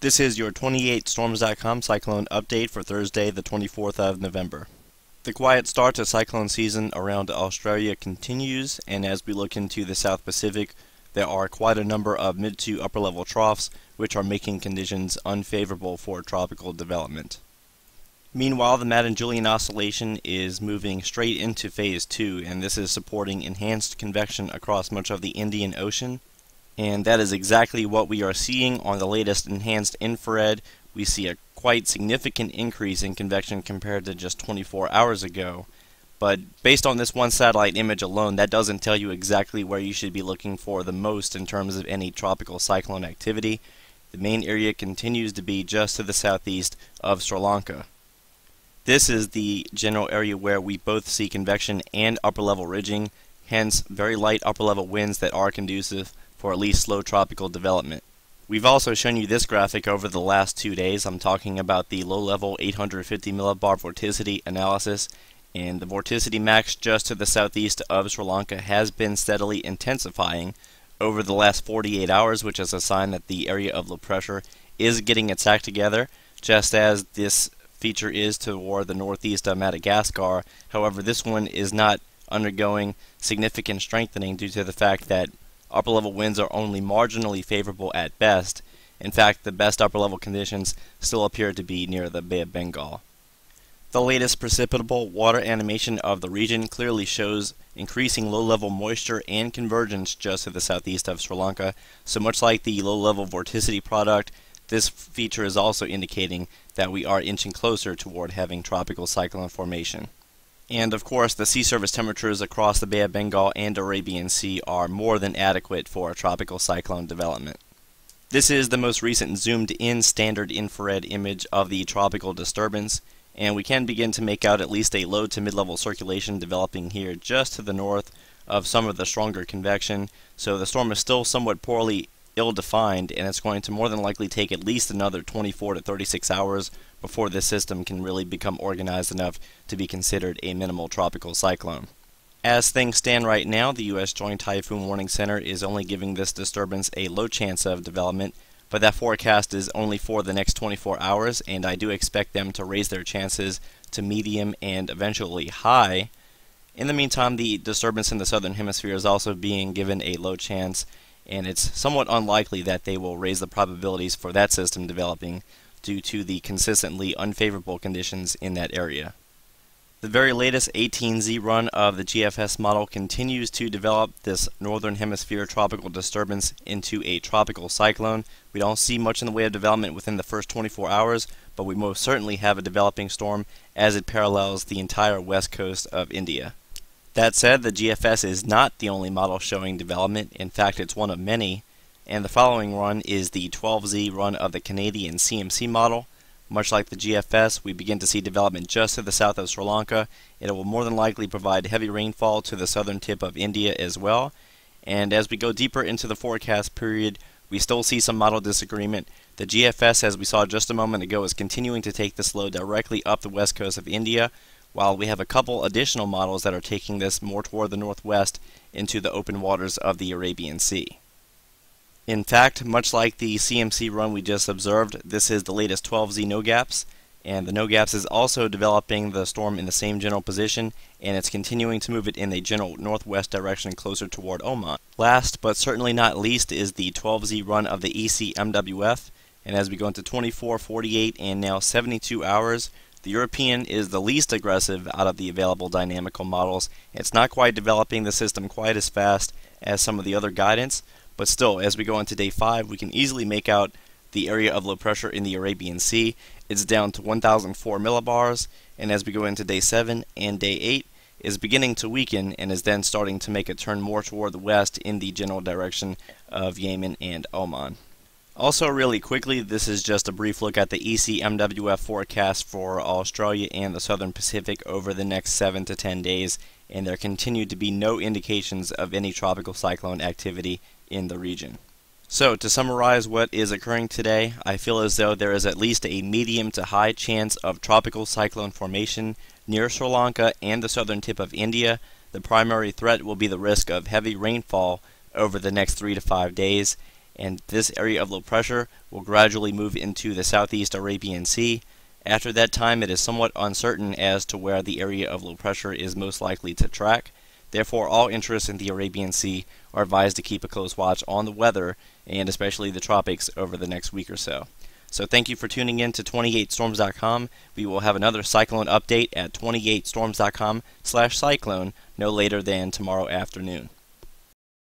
This is your 28storms.com Cyclone update for Thursday, the 24th of November. The quiet start to cyclone season around Australia continues, and as we look into the South Pacific, there are quite a number of mid to upper level troughs which are making conditions unfavorable for tropical development. Meanwhile, the Madden-Julian Oscillation is moving straight into Phase 2, and this is supporting enhanced convection across much of the Indian Ocean. And that is exactly what we are seeing on the latest enhanced infrared. We see a quite significant increase in convection compared to just 24 hours ago. But based on this one satellite image alone, that doesn't tell you exactly where you should be looking for the most in terms of any tropical cyclone activity. The main area continues to be just to the southeast of Sri Lanka. This is the general area where we both see convection and upper level ridging, hence very light upper level winds that are conducive for at least slow tropical development. We've also shown you this graphic over the last 2 days. I'm talking about the low-level 850 millibar vorticity analysis, and the vorticity max just to the southeast of Sri Lanka has been steadily intensifying over the last 48 hours, which is a sign that the area of low pressure is getting its act together, just as this feature is toward the northeast of Madagascar. However, this one is not undergoing significant strengthening due to the fact that upper level winds are only marginally favorable at best. In fact, the best upper level conditions still appear to be near the Bay of Bengal. The latest precipitable water animation of the region clearly shows increasing low level moisture and convergence just to the southeast of Sri Lanka. So much like the low level vorticity product, this feature is also indicating that we are inching closer toward having tropical cyclone formation. And of course, the sea surface temperatures across the Bay of Bengal and Arabian Sea are more than adequate for a tropical cyclone development. This is the most recent zoomed-in standard infrared image of the tropical disturbance, and we can begin to make out at least a low to mid-level circulation developing here just to the north of some of the stronger convection. So the storm is still somewhat poorly ill-defined, and it's going to more than likely take at least another 24 to 36 hours before this system can really become organized enough to be considered a minimal tropical cyclone. As things stand right now, the U.S. Joint Typhoon Warning Center is only giving this disturbance a low chance of development, but that forecast is only for the next 24 hours, and I do expect them to raise their chances to medium and eventually high. In the meantime, the disturbance in the southern hemisphere is also being given a low chance, and it's somewhat unlikely that they will raise the probabilities for that system developing due to the consistently unfavorable conditions in that area. The very latest 18Z run of the GFS model continues to develop this northern hemisphere tropical disturbance into a tropical cyclone. We don't see much in the way of development within the first 24 hours, but we most certainly have a developing storm as it parallels the entire west coast of India. That said, the GFS is not the only model showing development. In fact, it's one of many, and the following run is the 12Z run of the Canadian CMC model. Much like the GFS, we begin to see development just to the south of Sri Lanka. It will more than likely provide heavy rainfall to the southern tip of India as well. And as we go deeper into the forecast period, we still see some model disagreement. The GFS, as we saw just a moment ago, is continuing to take this low directly up the west coast of India, while we have a couple additional models that are taking this more toward the northwest into the open waters of the Arabian Sea. In fact, much like the CMC run we just observed, this is the latest 12Z NOGAPS, and the NOGAPS is also developing the storm in the same general position, and it's continuing to move it in a general northwest direction closer toward Oman. Last, but certainly not least, is the 12Z run of the ECMWF, and as we go into 24, 48, and now 72 hours, the European is the least aggressive out of the available dynamical models. It's not quite developing the system quite as fast as some of the other guidance, but still, as we go into day 5, we can easily make out the area of low pressure in the Arabian Sea. It's down to 1004 millibars, and as we go into day 7 and day 8, is beginning to weaken and is then starting to make a turn more toward the west in the general direction of Yemen and Oman. Also, really quickly, this is just a brief look at the ECMWF forecast for Australia and the Southern Pacific over the next 7 to 10 days, and there continue to be no indications of any tropical cyclone activity in the region. So, to summarize what is occurring today, I feel as though there is at least a medium to high chance of tropical cyclone formation near Sri Lanka and the southern tip of India. The primary threat will be the risk of heavy rainfall over the next 3 to 5 days, and this area of low pressure will gradually move into the southeast Arabian Sea. After that time, it is somewhat uncertain as to where the area of low pressure is most likely to track. Therefore, all interests in the Arabian Sea are advised to keep a close watch on the weather, and especially the tropics, over the next week or so. So thank you for tuning in to 28storms.com. We will have another cyclone update at 28storms.com/cyclone no later than tomorrow afternoon.